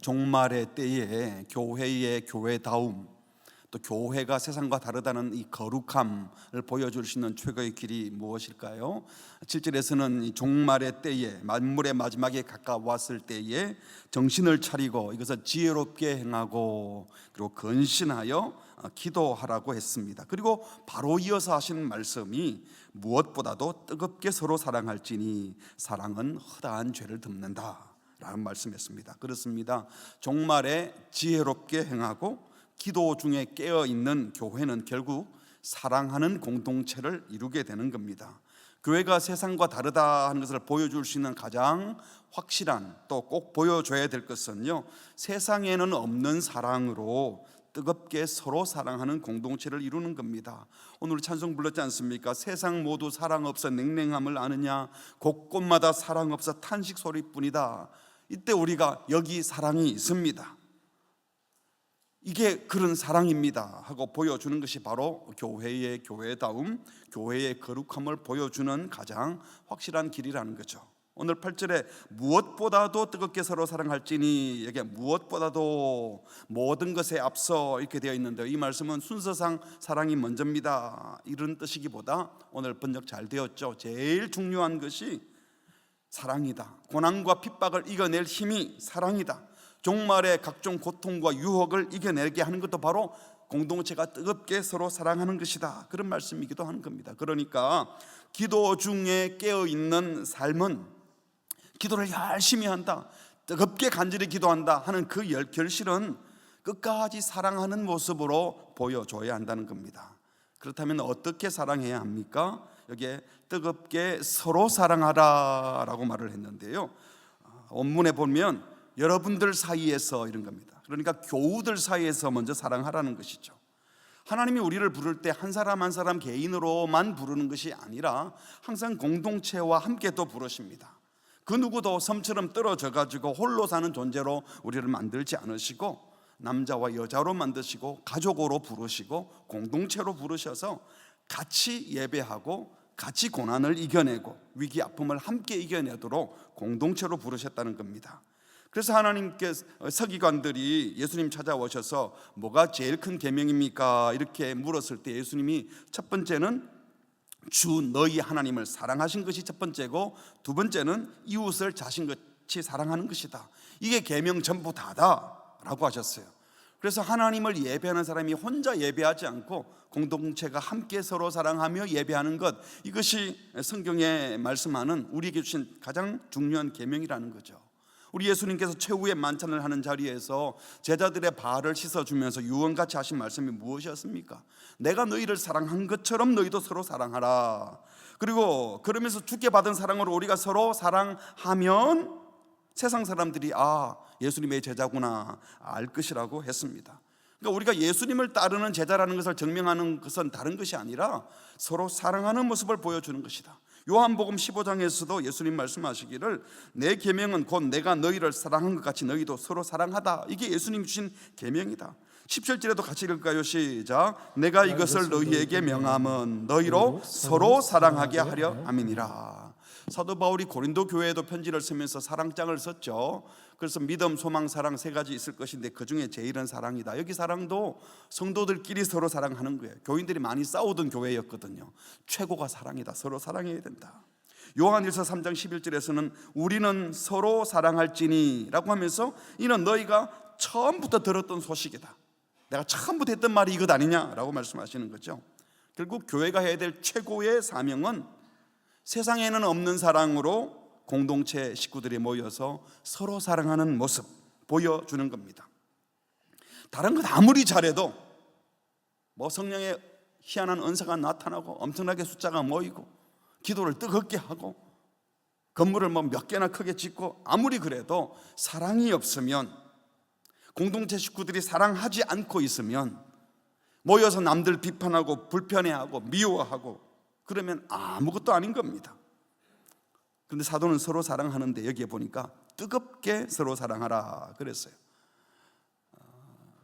종말의 때에 교회의 교회다움, 또 교회가 세상과 다르다는 이 거룩함을 보여줄 수 있는 최고의 길이 무엇일까요? 7절에서는 종말의 때에, 만물의 마지막에 가까웠을 때에 정신을 차리고 이것을 지혜롭게 행하고 그리고 근신하여 기도하라고 했습니다. 그리고 바로 이어서 하신 말씀이 무엇보다도 뜨겁게 서로 사랑할지니 사랑은 허다한 죄를 덮는다 라는 말씀이었습니다. 그렇습니다. 종말에 지혜롭게 행하고 기도 중에 깨어있는 교회는 결국 사랑하는 공동체를 이루게 되는 겁니다. 교회가 세상과 다르다 하는 것을 보여줄 수 있는 가장 확실한, 또 꼭 보여줘야 될 것은요, 세상에는 없는 사랑으로 뜨겁게 서로 사랑하는 공동체를 이루는 겁니다. 오늘 찬송 불렀지 않습니까? 세상 모두 사랑 없어 냉랭함을 아느냐, 곳곳마다 사랑 없어 탄식 소리뿐이다. 이때 우리가 여기 사랑이 있습니다, 이게 그런 사랑입니다 하고 보여주는 것이 바로 교회의 교회다움, 교회의 거룩함을 보여주는 가장 확실한 길이라는 거죠. 오늘 8절에 무엇보다도 뜨겁게 서로 사랑할지니, 여기에 무엇보다도 모든 것에 앞서 이렇게 되어 있는데, 이 말씀은 순서상 사랑이 먼저입니다 이런 뜻이기보다 오늘 번역 잘 되었죠. 제일 중요한 것이 사랑이다. 고난과 핍박을 이겨낼 힘이 사랑이다. 종말의 각종 고통과 유혹을 이겨내게 하는 것도 바로 공동체가 뜨겁게 서로 사랑하는 것이다, 그런 말씀이기도 하는 겁니다. 그러니까 기도 중에 깨어있는 삶은 기도를 열심히 한다, 뜨겁게 간절히 기도한다 하는 그 결실은 끝까지 사랑하는 모습으로 보여줘야 한다는 겁니다. 그렇다면 어떻게 사랑해야 합니까? 여기에 뜨겁게 서로 사랑하라 라고 말을 했는데요, 원문에 보면 여러분들 사이에서 이런 겁니다. 그러니까 교우들 사이에서 먼저 사랑하라는 것이죠. 하나님이 우리를 부를 때 한 사람 한 사람 개인으로만 부르는 것이 아니라 항상 공동체와 함께 또 부르십니다. 그 누구도 섬처럼 떨어져 가지고 홀로 사는 존재로 우리를 만들지 않으시고, 남자와 여자로 만드시고 가족으로 부르시고 공동체로 부르셔서 같이 예배하고 같이 고난을 이겨내고 위기 아픔을 함께 이겨내도록 공동체로 부르셨다는 겁니다. 그래서 하나님께 서기관들이 예수님 찾아오셔서 뭐가 제일 큰 계명입니까? 이렇게 물었을 때 예수님이 첫 번째는 주 너희 하나님을 사랑하신 것이 첫 번째고, 두 번째는 이웃을 자신같이 사랑하는 것이다. 이게 계명 전부 다다 라고 하셨어요. 그래서 하나님을 예배하는 사람이 혼자 예배하지 않고 공동체가 함께 서로 사랑하며 예배하는 것, 이것이 성경에 말씀하는 우리에게 주신 가장 중요한 계명이라는 거죠. 우리 예수님께서 최후의 만찬을 하는 자리에서 제자들의 발을 씻어주면서 유언같이 하신 말씀이 무엇이었습니까? 내가 너희를 사랑한 것처럼 너희도 서로 사랑하라. 그리고 그러면서 주께 받은 사랑으로 우리가 서로 사랑하면 세상 사람들이 예수님의 제자구나 알 것이라고 했습니다. 그러니까 우리가 예수님을 따르는 제자라는 것을 증명하는 것은 다른 것이 아니라 서로 사랑하는 모습을 보여주는 것이다. 요한복음 15장에서도 예수님 말씀하시기를 내 계명은 곧 내가 너희를 사랑한 것 같이 너희도 서로 사랑하다. 이게 예수님이 주신 계명이다. 17절에도 같이 읽을까요? 시작. 내가 이것을 너희에게 명함은 너희로 서로 사랑하게 하려 함이니라. 사도 바울이 고린도 교회에도 편지를 쓰면서 사랑장을 썼죠. 그래서 믿음, 소망, 사랑 세 가지 있을 것인데 그 중에 제일은 사랑이다. 여기 사랑도 성도들끼리 서로 사랑하는 거예요. 교인들이 많이 싸우던 교회였거든요. 최고가 사랑이다. 서로 사랑해야 된다. 요한일서 3장 11절에서는 우리는 서로 사랑할지니 라고 하면서 이는 너희가 처음부터 들었던 소식이다. 내가 처음부터 했던 말이 이것 아니냐라고 말씀하시는 거죠. 결국 교회가 해야 될 최고의 사명은 세상에는 없는 사랑으로 공동체 식구들이 모여서 서로 사랑하는 모습 보여주는 겁니다. 다른 것 아무리 잘해도 성령의 희한한 은사가 나타나고 엄청나게 숫자가 모이고 기도를 뜨겁게 하고 건물을 몇 개나 크게 짓고 아무리 그래도 사랑이 없으면, 공동체 식구들이 사랑하지 않고 있으면 모여서 남들 비판하고 불편해하고 미워하고 그러면 아무것도 아닌 겁니다. 그런데 사도는 서로 사랑하는데 여기에 보니까 뜨겁게 서로 사랑하라 그랬어요.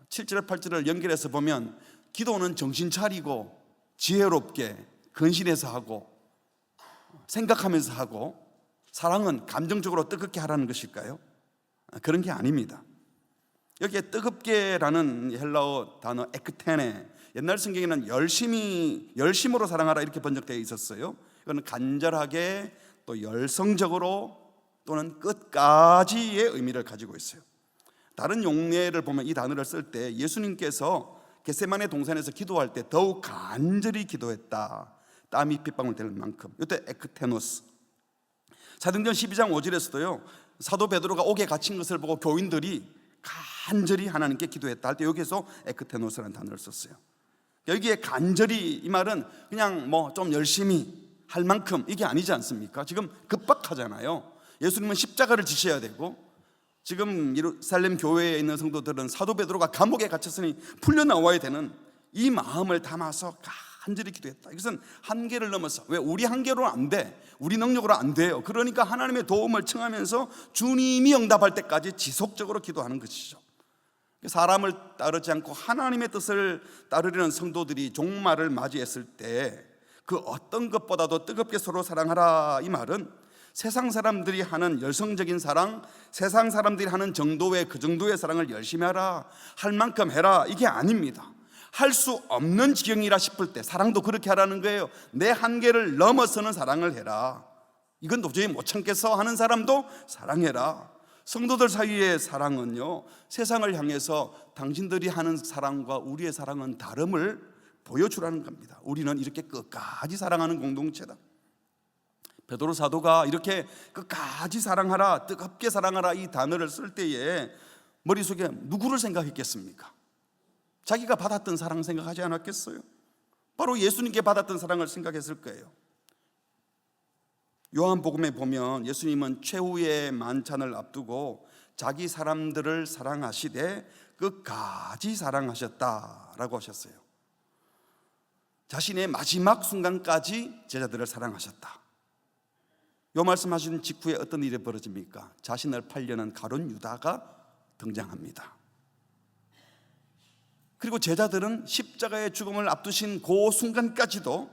7절 8절을 연결해서 보면 기도는 정신 차리고 지혜롭게 근신해서 하고 생각하면서 하고, 사랑은 감정적으로 뜨겁게 하라는 것일까요? 그런 게 아닙니다. 여기에 뜨겁게라는 헬라어 단어 에크테네, 옛날 성경에는 열심으로 사랑하라 이렇게 번역되어 있었어요. 이거는 간절하게 또 열성적으로 또는 끝까지의 의미를 가지고 있어요. 다른 용례를 보면 이 단어를 쓸 때 예수님께서 겟세마네 동산에서 기도할 때 더욱 간절히 기도했다, 땀이 핏방울 될 만큼. 이때 에크테노스. 사도행전 12장 5절에서도요 사도 베드로가 옥에 갇힌 것을 보고 교인들이 간절히 하나님께 기도했다 할 때 여기서 에크테노스라는 단어를 썼어요. 여기에 간절히, 이 말은 그냥 뭐 좀 열심히 할 만큼 이게 아니지 않습니까? 지금 급박하잖아요. 예수님은 십자가를 지셔야 되고, 지금 예루살렘 교회에 있는 성도들은 사도 베드로가 감옥에 갇혔으니 풀려 나와야 되는 이 마음을 담아서 간절히 기도했다. 이것은 한계를 넘어서, 왜 우리 한계로는 안 돼, 우리 능력으로 안 돼요. 그러니까 하나님의 도움을 청하면서 주님이 응답할 때까지 지속적으로 기도하는 것이죠. 사람을 따르지 않고 하나님의 뜻을 따르려는 성도들이 종말을 맞이했을 때 그 어떤 것보다도 뜨겁게 서로 사랑하라, 이 말은 세상 사람들이 하는 열성적인 사랑, 세상 사람들이 하는 정도의 그 정도의 사랑을 열심히 하라, 할 만큼 해라, 이게 아닙니다. 할 수 없는 지경이라 싶을 때 사랑도 그렇게 하라는 거예요. 내 한계를 넘어서는 사랑을 해라. 이건 도저히 못 참겠어 하는 사람도 사랑해라. 성도들 사이의 사랑은요, 세상을 향해서 당신들이 하는 사랑과 우리의 사랑은 다름을 보여주라는 겁니다. 우리는 이렇게 끝까지 사랑하는 공동체다. 베드로 사도가 이렇게 끝까지 사랑하라, 뜨겁게 사랑하라 이 단어를 쓸 때에 머릿속에 누구를 생각했겠습니까? 자기가 받았던 사랑 생각하지 않았겠어요? 바로 예수님께 받았던 사랑을 생각했을 거예요. 요한복음에 보면 예수님은 최후의 만찬을 앞두고 자기 사람들을 사랑하시되 끝까지 사랑하셨다라고 하셨어요. 자신의 마지막 순간까지 제자들을 사랑하셨다. 요 말씀하신 직후에 어떤 일이 벌어집니까? 자신을 팔려는 가룟 유다가 등장합니다. 그리고 제자들은 십자가의 죽음을 앞두신 그 순간까지도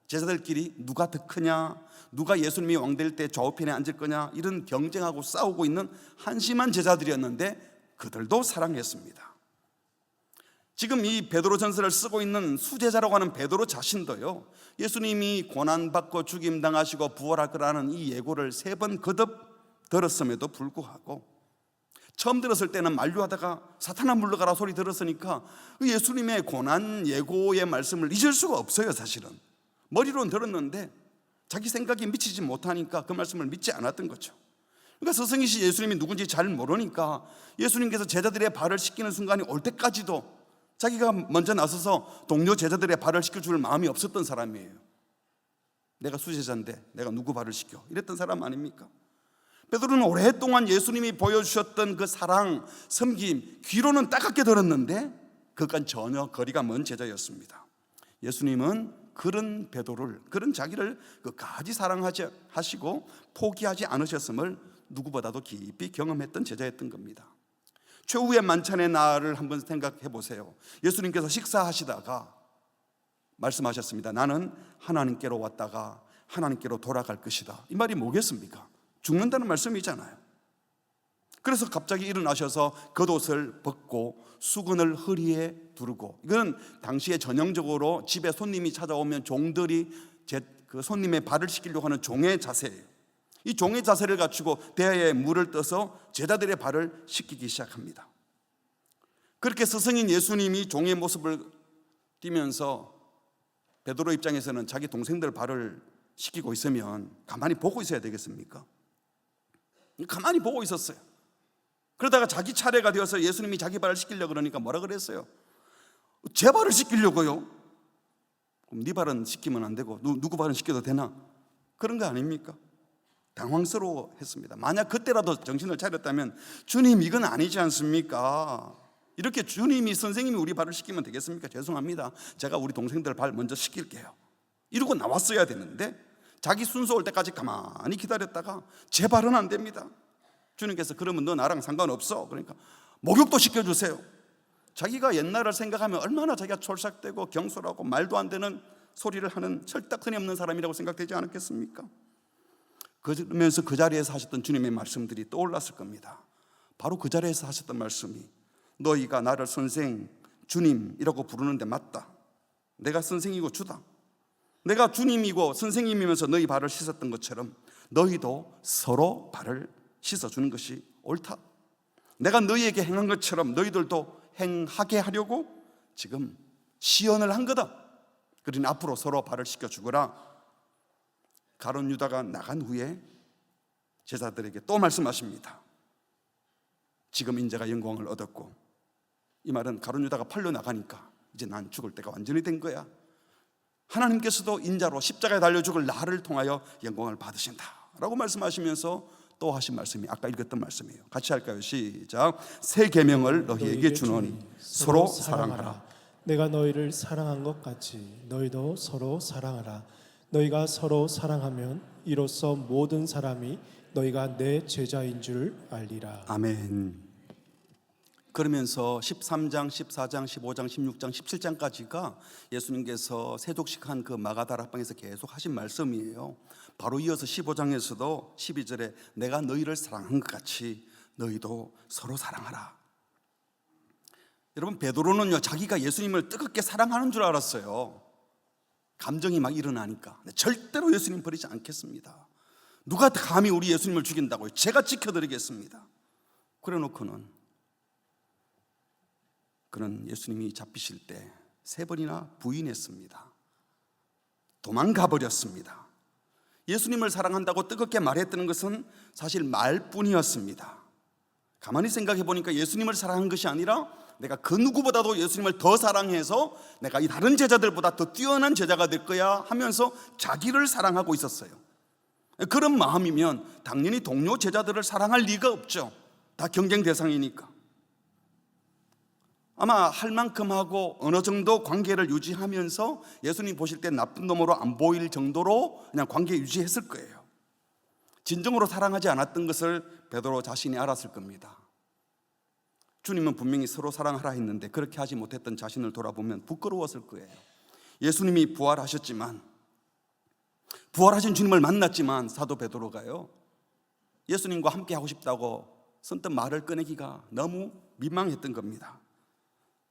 제자들끼리 누가 더 크냐, 누가 예수님이 왕될 때 좌우편에 앉을 거냐, 이런 경쟁하고 싸우고 있는 한심한 제자들이었는데 그들도 사랑했습니다. 지금 이 베드로 전서를 쓰고 있는 수제자라고 하는 베드로 자신도요, 예수님이 고난받고 죽임당하시고 부활할 거라는 이 예고를 3번 거듭 들었음에도 불구하고 처음 들었을 때는 만류하다가 사탄아 물러가라 소리 들었으니까 예수님의 고난 예고의 말씀을 잊을 수가 없어요. 사실은 머리로는 들었는데 자기 생각이 미치지 못하니까 그 말씀을 믿지 않았던 거죠. 그러니까 스승이신 예수님이 누군지 잘 모르니까 예수님께서 제자들의 발을 씻기는 순간이 올 때까지도 자기가 먼저 나서서 동료 제자들의 발을 씻겨줄 마음이 없었던 사람이에요. 내가 수제자인데 내가 누구 발을 씻겨, 이랬던 사람 아닙니까? 베드로는 오랫동안 예수님이 보여주셨던 그 사랑, 섬김 귀로는 따갑게 들었는데 그건 전혀 거리가 먼 제자였습니다. 예수님은 그런 베드로를, 그런 자기를 끝까지 사랑하시고 포기하지 않으셨음을 누구보다도 깊이 경험했던 제자였던 겁니다. 최후의 만찬의 날을 한번 생각해 보세요. 예수님께서 식사하시다가 말씀하셨습니다. 나는 하나님께로 왔다가 하나님께로 돌아갈 것이다. 이 말이 뭐겠습니까? 죽는다는 말씀이잖아요. 그래서 갑자기 일어나셔서 겉옷을 벗고 수건을 허리에 두르고, 이건 당시에 전형적으로 집에 손님이 찾아오면 종들이 그 손님의 발을 씻기려고 하는 종의 자세예요. 이 종의 자세를 갖추고 대야에 물을 떠서 제자들의 발을 씻기기 시작합니다. 그렇게 스승인 예수님이 종의 모습을 띠면서 베드로 입장에서는 자기 동생들 발을 씻기고 있으면 가만히 보고 있어야 되겠습니까? 가만히 보고 있었어요. 그러다가 자기 차례가 되어서 예수님이 자기 발을 씻기려고 그러니까 뭐라 그랬어요? 제 발을 씻기려고요? 그럼 네 발은 씻기면 안 되고 누구 발은 씻겨도 되나? 그런 거 아닙니까? 당황스러워했습니다. 만약 그때라도 정신을 차렸다면 주님 이건 아니지 않습니까? 이렇게 주님이 선생님이 우리 발을 씻기면 되겠습니까? 죄송합니다, 제가 우리 동생들 발 먼저 씻길게요, 이러고 나왔어야 되는데 자기 순서 올 때까지 가만히 기다렸다가 제 발은 안 됩니다. 주님께서 그러면 너 나랑 상관없어, 그러니까 목욕도 시켜주세요. 자기가 옛날을 생각하면 얼마나 자기가 촐싹대고 경솔하고 말도 안 되는 소리를 하는 철딱선이 없는 사람이라고 생각되지 않았겠습니까? 그러면서 그 자리에서 하셨던 주님의 말씀들이 떠올랐을 겁니다. 바로 그 자리에서 하셨던 말씀이 너희가 나를 선생, 주님이라고 부르는데 맞다. 내가 선생이고 주다. 내가 주님이고 선생님이면서 너희 발을 씻었던 것처럼 너희도 서로 발을 씻어주는 것이 옳다. 내가 너희에게 행한 것처럼 너희들도 행하게 하려고 지금 시연을 한 거다. 그러니 앞으로 서로 발을 씻겨주거라. 가룟 유다가 나간 후에 제자들에게 또 말씀하십니다. 지금 인자가 영광을 얻었고, 이 말은 가룟 유다가 팔려 나가니까 이제 난 죽을 때가 완전히 된 거야. 하나님께서도 인자로 십자가에 달려 죽을 나를 통하여 영광을 받으신다 라고 말씀하시면서 또 하신 말씀이 아까 읽었던 말씀이에요. 같이 할까요? 시작. 새 계명을 너희에게 주노니 서로 사랑하라. 내가 너희를 사랑한 것 같이 너희도 서로 사랑하라. 너희가 서로 사랑하면 이로써 모든 사람이 너희가 내 제자인 줄 알리라. 아멘. 그러면서 13장, 14장, 15장, 16장, 17장까지가 예수님께서 세족식한 그 마가다라 방에서 계속 하신 말씀이에요. 바로 이어서 15장에서도 12절에 내가 너희를 사랑한 것 같이 너희도 서로 사랑하라. 여러분, 베드로는요 자기가 예수님을 뜨겁게 사랑하는 줄 알았어요. 감정이 막 일어나니까. 절대로 예수님 버리지 않겠습니다. 누가 감히 우리 예수님을 죽인다고요? 제가 지켜드리겠습니다. 그래 놓고는 그는 예수님이 잡히실 때 3번이나 부인했습니다. 도망가 버렸습니다. 예수님을 사랑한다고 뜨겁게 말했다는 것은 사실 말뿐이었습니다. 가만히 생각해 보니까 예수님을 사랑한 것이 아니라 내가 그 누구보다도 예수님을 더 사랑해서 내가 이 다른 제자들보다 더 뛰어난 제자가 될 거야 하면서 자기를 사랑하고 있었어요. 그런 마음이면 당연히 동료 제자들을 사랑할 리가 없죠. 다 경쟁 대상이니까. 아마 할 만큼 하고 어느 정도 관계를 유지하면서 예수님 보실 때 나쁜 놈으로 안 보일 정도로 그냥 관계 유지했을 거예요. 진정으로 사랑하지 않았던 것을 베드로 자신이 알았을 겁니다. 주님은 분명히 서로 사랑하라 했는데 그렇게 하지 못했던 자신을 돌아보면 부끄러웠을 거예요. 예수님이 부활하셨지만, 부활하신 주님을 만났지만 사도 베드로가요 예수님과 함께 하고 싶다고 선뜻 말을 꺼내기가 너무 민망했던 겁니다.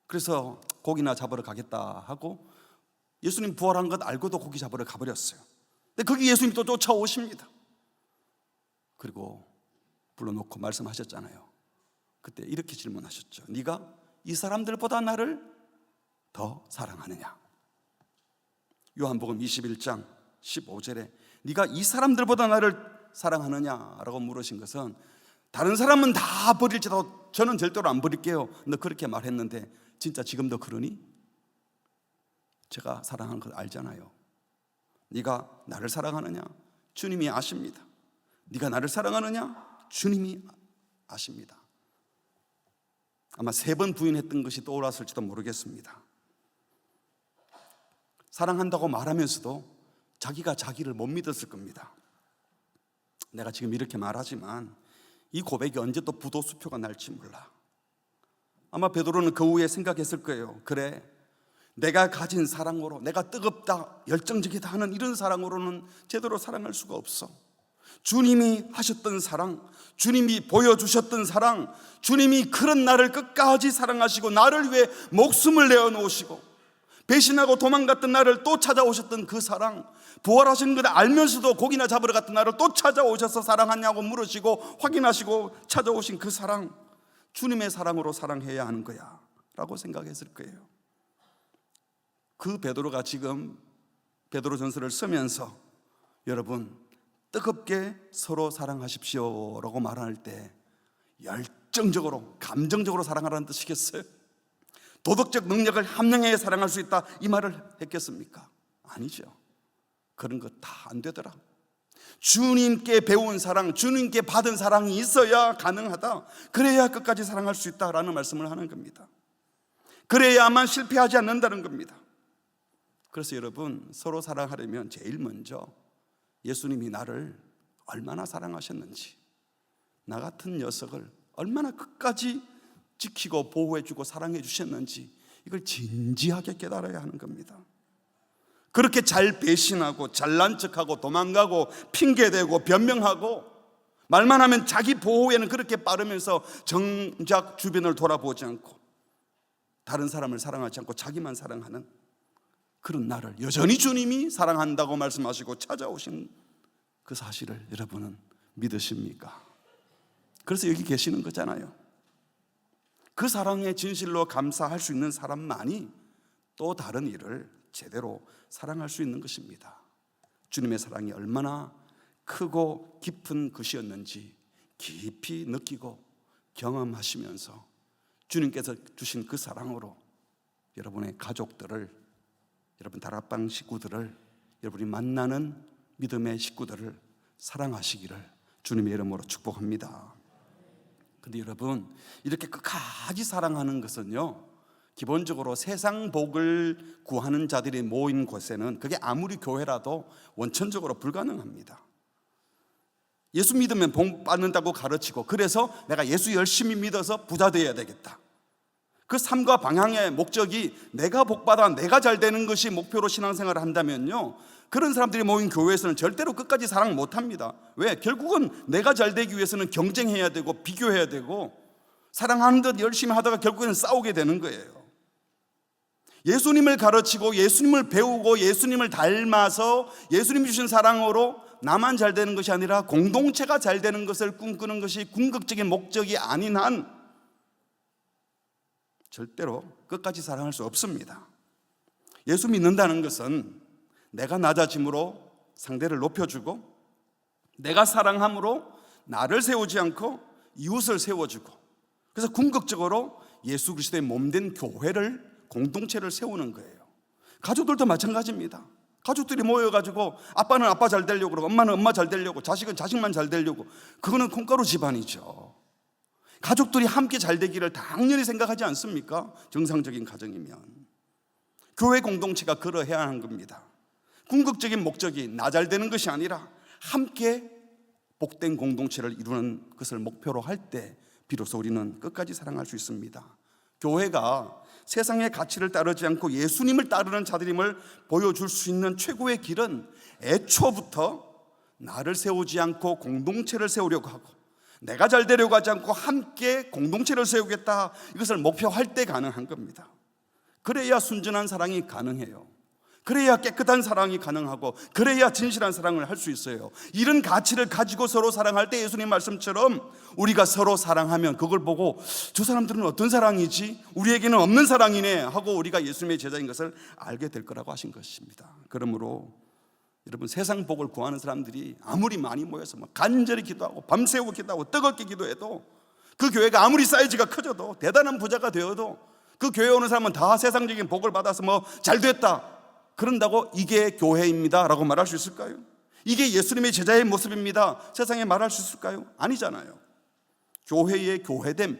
그래서 고기나 잡으러 가겠다 하고 예수님 부활한 것 알고도 고기 잡으러 가버렸어요. 근데 거기 예수님이 또 쫓아오십니다. 그리고 불러놓고 말씀하셨잖아요. 그때 이렇게 질문하셨죠. 네가 이 사람들보다 나를 더 사랑하느냐? 요한복음 21장 15절에 네가 이 사람들보다 나를 사랑하느냐라고 물으신 것은 다른 사람은 다 버릴지라도 저는 절대로 안 버릴게요. 너 그렇게 말했는데 진짜 지금도 그러니? 제가 사랑하는 걸 알잖아요. 네가 나를 사랑하느냐? 주님이 아십니다. 네가 나를 사랑하느냐? 주님이 아십니다. 아마 3번 부인했던 것이 떠올랐을지도 모르겠습니다. 사랑한다고 말하면서도 자기가 자기를 못 믿었을 겁니다. 내가 지금 이렇게 말하지만 이 고백이 언제 또 부도수표가 날지 몰라. 아마 베드로는 그 후에 생각했을 거예요. 그래, 내가 가진 사랑으로, 내가 뜨겁다, 열정적이다 하는 이런 사랑으로는 제대로 사랑할 수가 없어. 주님이 하셨던 사랑, 주님이 보여주셨던 사랑, 주님이 그런 나를 끝까지 사랑하시고 나를 위해 목숨을 내어놓으시고 배신하고 도망갔던 나를 또 찾아오셨던 그 사랑, 부활하신 걸 알면서도 고기나 잡으러 갔던 나를 또 찾아오셔서 사랑하냐고 물으시고 확인하시고 찾아오신 그 사랑, 주님의 사랑으로 사랑해야 하는 거야 라고 생각했을 거예요. 그 베드로가 지금 베드로전서를 쓰면서 여러분 뜨겁게 서로 사랑하십시오 라고 말할 때 열정적으로 감정적으로 사랑하라는 뜻이겠어요? 도덕적 능력을 함량해 사랑할 수 있다 이 말을 했겠습니까? 아니죠. 그런 거 다 안 되더라. 주님께 배운 사랑, 주님께 받은 사랑이 있어야 가능하다. 그래야 끝까지 사랑할 수 있다라는 말씀을 하는 겁니다. 그래야만 실패하지 않는다는 겁니다. 그래서 여러분 서로 사랑하려면 제일 먼저 예수님이 나를 얼마나 사랑하셨는지, 나 같은 녀석을 얼마나 끝까지 지키고 보호해주고 사랑해 주셨는지 이걸 진지하게 깨달아야 하는 겁니다. 그렇게 잘 배신하고 잘난 척하고 도망가고 핑계대고 변명하고 말만 하면 자기 보호에는 그렇게 빠르면서 정작 주변을 돌아보지 않고 다른 사람을 사랑하지 않고 자기만 사랑하는 그런 나를 여전히 주님이 사랑한다고 말씀하시고 찾아오신 그 사실을 여러분은 믿으십니까? 그래서 여기 계시는 거잖아요. 그 사랑의 진실로 감사할 수 있는 사람만이 또 다른 일을 제대로 사랑할 수 있는 것입니다. 주님의 사랑이 얼마나 크고 깊은 것이었는지 깊이 느끼고 경험하시면서 주님께서 주신 그 사랑으로 여러분의 가족들을, 여러분 다락방 식구들을, 여러분이 만나는 믿음의 식구들을 사랑하시기를 주님의 이름으로 축복합니다. 근데 여러분, 이렇게 끝까지 사랑하는 것은요, 기본적으로 세상 복을 구하는 자들이 모인 곳에는 그게 아무리 교회라도 원천적으로 불가능합니다. 예수 믿으면 복 받는다고 가르치고, 그래서 내가 예수 열심히 믿어서 부자 되어야 되겠다, 그 삶과 방향의 목적이 내가 복받아 내가 잘 되는 것이 목표로 신앙생활을 한다면요, 그런 사람들이 모인 교회에서는 절대로 끝까지 사랑 못합니다. 왜? 결국은 내가 잘 되기 위해서는 경쟁해야 되고 비교해야 되고 사랑하는 듯 열심히 하다가 결국에는 싸우게 되는 거예요. 예수님을 가르치고 예수님을 배우고 예수님을 닮아서 예수님이 주신 사랑으로 나만 잘 되는 것이 아니라 공동체가 잘 되는 것을 꿈꾸는 것이 궁극적인 목적이 아닌 한 절대로 끝까지 사랑할 수 없습니다. 예수 믿는다는 것은 내가 낮아짐으로 상대를 높여주고, 내가 사랑함으로 나를 세우지 않고 이웃을 세워주고, 그래서 궁극적으로 예수 그리스도의 몸된 교회를, 공동체를 세우는 거예요. 가족들도 마찬가지입니다. 가족들이 모여가지고 아빠는 아빠 잘 되려고 그러고 엄마는 엄마 잘 되려고, 자식은 자식만 잘 되려고, 그거는 콩가루 집안이죠. 가족들이 함께 잘 되기를 당연히 생각하지 않습니까? 정상적인 가정이면. 교회 공동체가 그러해야 하는 겁니다. 궁극적인 목적이 나 잘 되는 것이 아니라 함께 복된 공동체를 이루는 것을 목표로 할 때 비로소 우리는 끝까지 사랑할 수 있습니다. 교회가 세상의 가치를 따르지 않고 예수님을 따르는 자들임을 보여줄 수 있는 최고의 길은 애초부터 나를 세우지 않고 공동체를 세우려고 하고, 내가 잘 되려고 하지 않고 함께 공동체를 세우겠다, 이것을 목표할 때 가능한 겁니다. 그래야 순전한 사랑이 가능해요. 그래야 깨끗한 사랑이 가능하고, 그래야 진실한 사랑을 할 수 있어요. 이런 가치를 가지고 서로 사랑할 때 예수님 말씀처럼 우리가 서로 사랑하면 그걸 보고 저 사람들은 어떤 사랑이지? 우리에게는 없는 사랑이네 하고 우리가 예수님의 제자인 것을 알게 될 거라고 하신 것입니다. 그러므로 여러분, 세상 복을 구하는 사람들이 아무리 많이 모여서 간절히 기도하고 밤새우고 기도하고 뜨겁게 기도해도, 그 교회가 아무리 사이즈가 커져도 대단한 부자가 되어도 그 교회에 오는 사람은 다 세상적인 복을 받아서 잘 됐다 그런다고 이게 교회입니다 라고 말할 수 있을까요? 이게 예수님의 제자의 모습입니다 세상에 말할 수 있을까요? 아니잖아요. 교회의 교회됨,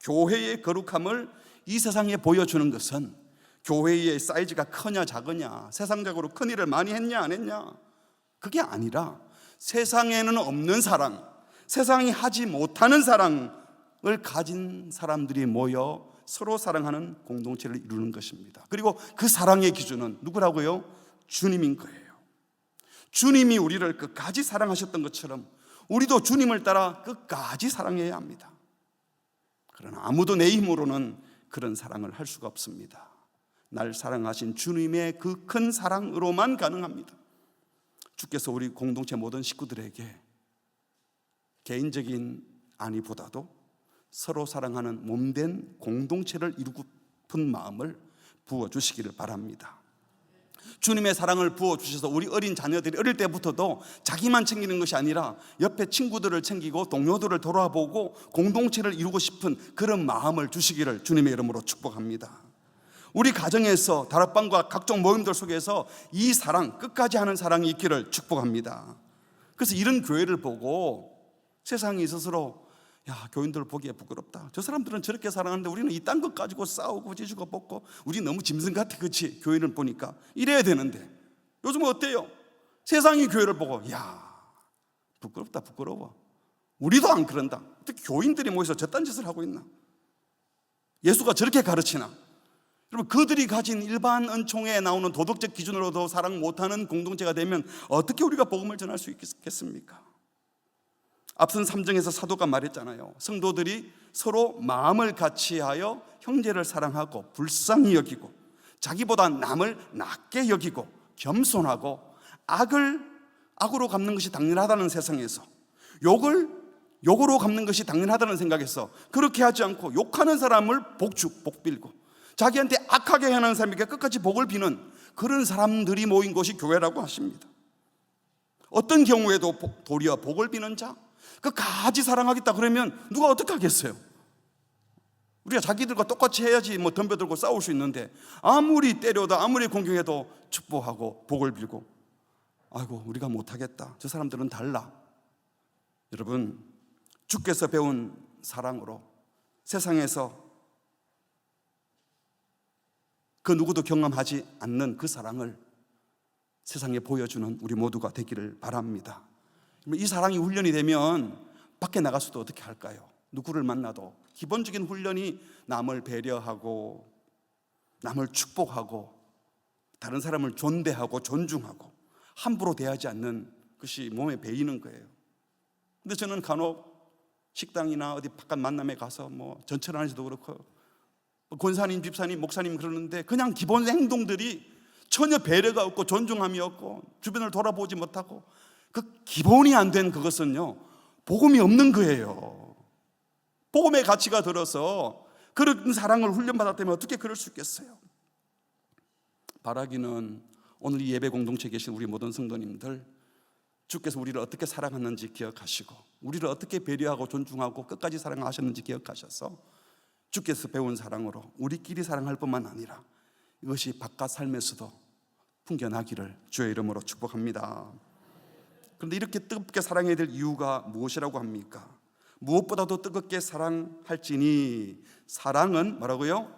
교회의 거룩함을 이 세상에 보여주는 것은 교회의 사이즈가 크냐 작으냐, 세상적으로 큰 일을 많이 했냐 안 했냐, 그게 아니라 세상에는 없는 사랑, 세상이 하지 못하는 사랑을 가진 사람들이 모여 서로 사랑하는 공동체를 이루는 것입니다. 그리고 그 사랑의 기준은 누구라고요? 주님인 거예요. 주님이 우리를 끝까지 사랑하셨던 것처럼 우리도 주님을 따라 끝까지 사랑해야 합니다. 그러나 아무도 내 힘으로는 그런 사랑을 할 수가 없습니다. 날 사랑하신 주님의 그 큰 사랑으로만 가능합니다. 주께서 우리 공동체 모든 식구들에게 개인적인 안위보다도 서로 사랑하는 몸된 공동체를 이루고픈 마음을 부어주시기를 바랍니다. 주님의 사랑을 부어주셔서 우리 어린 자녀들이 어릴 때부터도 자기만 챙기는 것이 아니라 옆에 친구들을 챙기고 동료들을 돌아보고 공동체를 이루고 싶은 그런 마음을 주시기를 주님의 이름으로 축복합니다. 우리 가정에서 다락방과 각종 모임들 속에서 이 사랑, 끝까지 하는 사랑이 있기를 축복합니다. 그래서 이런 교회를 보고 세상이 스스로 교인들 보기에 부끄럽다, 저 사람들은 저렇게 사랑하는데 우리는 이딴 것 가지고 싸우고 지주고 뽑고 우리 너무 짐승 같아, 그치? 교인을 보니까 이래야 되는데 요즘은 어때요? 세상이 교회를 보고 부끄럽다, 부끄러워, 우리도 안 그런다, 어떻게 교인들이 모여서 저딴 짓을 하고 있나, 예수가 저렇게 가르치나. 여러분, 그들이 가진 일반 은총에 나오는 도덕적 기준으로도 사랑 못하는 공동체가 되면 어떻게 우리가 복음을 전할 수 있겠습니까? 앞선 3장에서 사도가 말했잖아요. 성도들이 서로 마음을 같이하여 형제를 사랑하고 불쌍히 여기고 자기보다 남을 낮게 여기고 겸손하고 악으로 갚는 것이 당연하다는 세상에서 욕으로 갚는 것이 당연하다는 생각에서 그렇게 하지 않고 욕하는 사람을 복빌고 자기한테 악하게 하는 사람에게 끝까지 복을 비는 그런 사람들이 모인 곳이 교회라고 하십니다. 어떤 경우에도 도리어 복을 비는 자, 끝까지 사랑하겠다 그러면 누가 어떻게 하겠어요? 우리가 자기들과 똑같이 해야지 뭐 덤벼들고 싸울 수 있는데 아무리 때려도 아무리 공격해도 축복하고 복을 빌고 아이고 우리가 못하겠다, 저 사람들은 달라. 여러분, 주께서 배운 사랑으로 세상에서 그 누구도 경험하지 않는 그 사랑을 세상에 보여주는 우리 모두가 되기를 바랍니다. 이 사랑이 훈련이 되면 밖에 나갈 수도 어떻게 할까요? 누구를 만나도 기본적인 훈련이 남을 배려하고 남을 축복하고 다른 사람을 존대하고 존중하고 함부로 대하지 않는 것이 몸에 배이는 거예요. 근데 저는 간혹 식당이나 어디 바깥 만남에 가서 뭐 전철 안에서도 그렇고 권사님, 집사님, 목사님 그러는데 그냥 기본 행동들이 전혀 배려가 없고 존중함이 없고 주변을 돌아보지 못하고 그 기본이 안 된 그것은요 복음이 없는 거예요. 복음의 가치가 들어서 그런 사랑을 훈련받았다면 어떻게 그럴 수 있겠어요? 바라기는 오늘 이 예배 공동체에 계신 우리 모든 성도님들, 주께서 우리를 어떻게 사랑하는지 기억하시고 우리를 어떻게 배려하고 존중하고 끝까지 사랑하셨는지 기억하셔서 주께서 배운 사랑으로 우리끼리 사랑할 뿐만 아니라 이것이 바깥 삶에서도 풍겨나기를 주의 이름으로 축복합니다. 그런데 이렇게 뜨겁게 사랑해야 될 이유가 무엇이라고 합니까? 무엇보다도 뜨겁게 사랑할지니 사랑은 뭐라고요?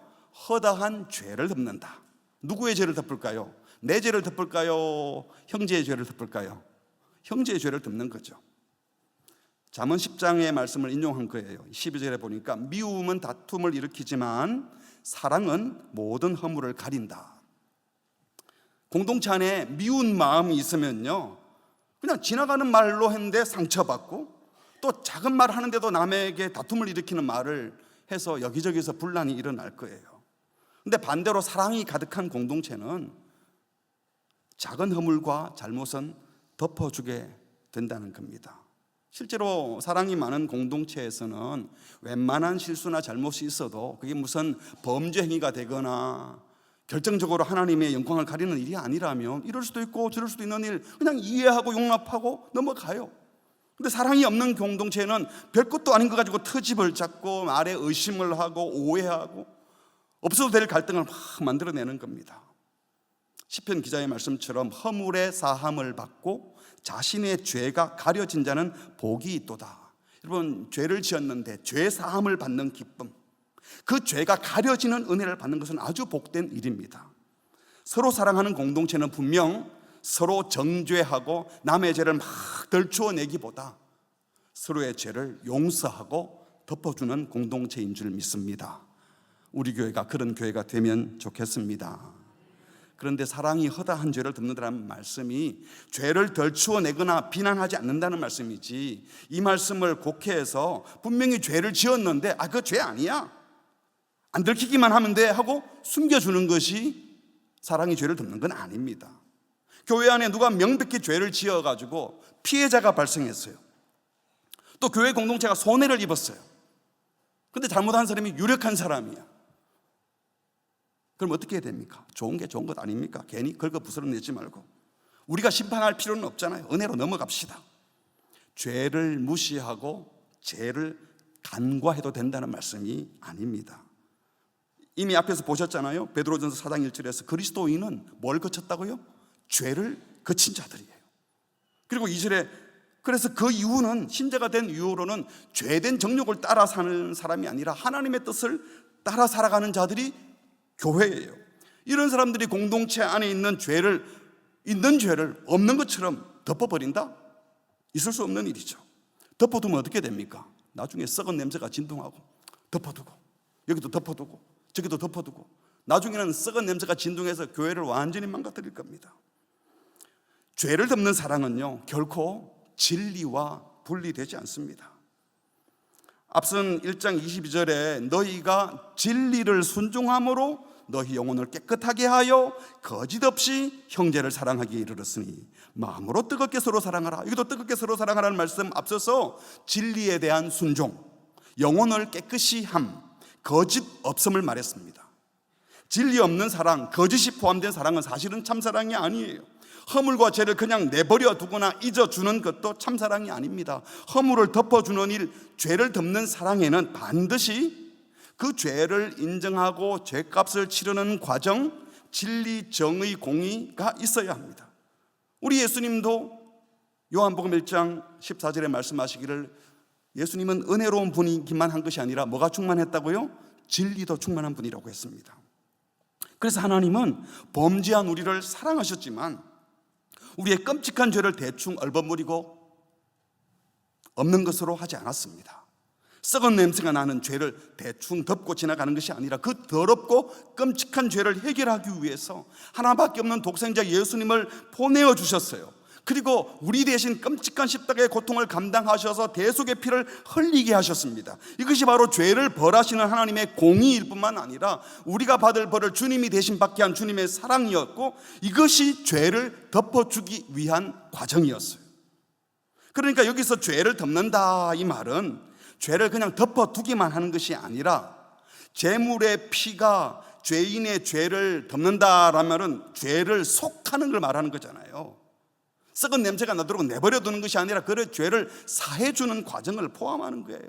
허다한 죄를 덮는다. 누구의 죄를 덮을까요? 내 죄를 덮을까요? 형제의 죄를 덮을까요? 형제의 죄를 덮는 거죠. 잠언 10장의 말씀을 인용한 거예요. 12절에 보니까 미움은 다툼을 일으키지만 사랑은 모든 허물을 가린다. 공동체 안에 미운 마음이 있으면요 그냥 지나가는 말로 했는데 상처받고 또 작은 말 하는데도 남에게 다툼을 일으키는 말을 해서 여기저기서 분란이 일어날 거예요. 근데 반대로 사랑이 가득한 공동체는 작은 허물과 잘못은 덮어주게 된다는 겁니다. 실제로 사랑이 많은 공동체에서는 웬만한 실수나 잘못이 있어도 그게 무슨 범죄 행위가 되거나 결정적으로 하나님의 영광을 가리는 일이 아니라면 이럴 수도 있고 저럴 수도 있는 일 그냥 이해하고 용납하고 넘어가요. 근데 사랑이 없는 공동체는 별것도 아닌 거 가지고 트집을 잡고 말에 의심을 하고 오해하고 없어도 될 갈등을 막 만들어내는 겁니다. 시편 기자의 말씀처럼 허물의 사함을 받고 자신의 죄가 가려진 자는 복이 있도다. 여러분, 죄를 지었는데 죄 사함을 받는 기쁨, 그 죄가 가려지는 은혜를 받는 것은 아주 복된 일입니다. 서로 사랑하는 공동체는 분명 서로 정죄하고 남의 죄를 막 덜추어내기보다 서로의 죄를 용서하고 덮어주는 공동체인 줄 믿습니다. 우리 교회가 그런 교회가 되면 좋겠습니다. 그런데 사랑이 허다한 죄를 덮는다는 말씀이 죄를 덜추어내거나 비난하지 않는다는 말씀이지, 이 말씀을 곡해해서 분명히 죄를 지었는데 그거 죄 아니야, 안 들키기만 하면 돼 하고 숨겨주는 것이 사랑이 죄를 덮는 건 아닙니다. 교회 안에 누가 명백히 죄를 지어가지고 피해자가 발생했어요. 또 교회 공동체가 손해를 입었어요. 근데 잘못한 사람이 유력한 사람이야. 그럼 어떻게 해야 됩니까? 좋은 게 좋은 것 아닙니까? 괜히 긁어 부스럼내지 말고 우리가 심판할 필요는 없잖아요. 은혜로 넘어갑시다. 죄를 무시하고 죄를 간과해도 된다는 말씀이 아닙니다. 이미 앞에서 보셨잖아요. 베드로전서 4장 1절에서 그리스도인은 뭘 거쳤다고요? 죄를 거친 자들이에요. 그리고 2절에 그래서 그 이유는, 신자가 된 이후로는 죄된 정욕을 따라 사는 사람이 아니라 하나님의 뜻을 따라 살아가는 자들이 교회예요. 이런 사람들이 공동체 안에 있는 죄를 없는 것처럼 덮어버린다? 있을 수 없는 일이죠. 덮어두면 어떻게 됩니까? 나중에 썩은 냄새가 진동하고 덮어두고 여기도 덮어두고 저기도 덮어두고 나중에는 썩은 냄새가 진동해서 교회를 완전히 망가뜨릴 겁니다. 죄를 덮는 사랑은요 결코 진리와 분리되지 않습니다. 앞선 1장 22절에 너희가 진리를 순종함으로 너희 영혼을 깨끗하게 하여 거짓 없이 형제를 사랑하기에 이르렀으니 마음으로 뜨겁게 서로 사랑하라. 이것도 뜨겁게 서로 사랑하라는 말씀 앞서서 진리에 대한 순종, 영혼을 깨끗이 함, 거짓 없음을 말했습니다. 진리 없는 사랑, 거짓이 포함된 사랑은 사실은 참사랑이 아니에요. 허물과 죄를 그냥 내버려 두거나 잊어주는 것도 참사랑이 아닙니다. 허물을 덮어주는 일, 죄를 덮는 사랑에는 반드시 그 죄를 인정하고 죄값을 치르는 과정, 진리, 정의, 공의가 있어야 합니다. 우리 예수님도 요한복음 1장 14절에 말씀하시기를 예수님은 은혜로운 분이기만 한 것이 아니라 뭐가 충만했다고요? 진리도 충만한 분이라고 했습니다. 그래서 하나님은 범죄한 우리를 사랑하셨지만 우리의 끔찍한 죄를 대충 얼버무리고 없는 것으로 하지 않았습니다. 썩은 냄새가 나는 죄를 대충 덮고 지나가는 것이 아니라 그 더럽고 끔찍한 죄를 해결하기 위해서 하나밖에 없는 독생자 예수님을 보내어 주셨어요. 그리고 우리 대신 끔찍한 십자가의 고통을 감당하셔서 대속의 피를 흘리게 하셨습니다. 이것이 바로 죄를 벌하시는 하나님의 공의일 뿐만 아니라 우리가 받을 벌을 주님이 대신 받게 한 주님의 사랑이었고 이것이 죄를 덮어주기 위한 과정이었어요. 그러니까 여기서 죄를 덮는다 이 말은 죄를 그냥 덮어두기만 하는 것이 아니라 제물의 피가 죄인의 죄를 덮는다라면 죄를 속하는 걸 말하는 거잖아요. 썩은 냄새가 나도록 내버려두는 것이 아니라 그 죄를 사해주는 과정을 포함하는 거예요.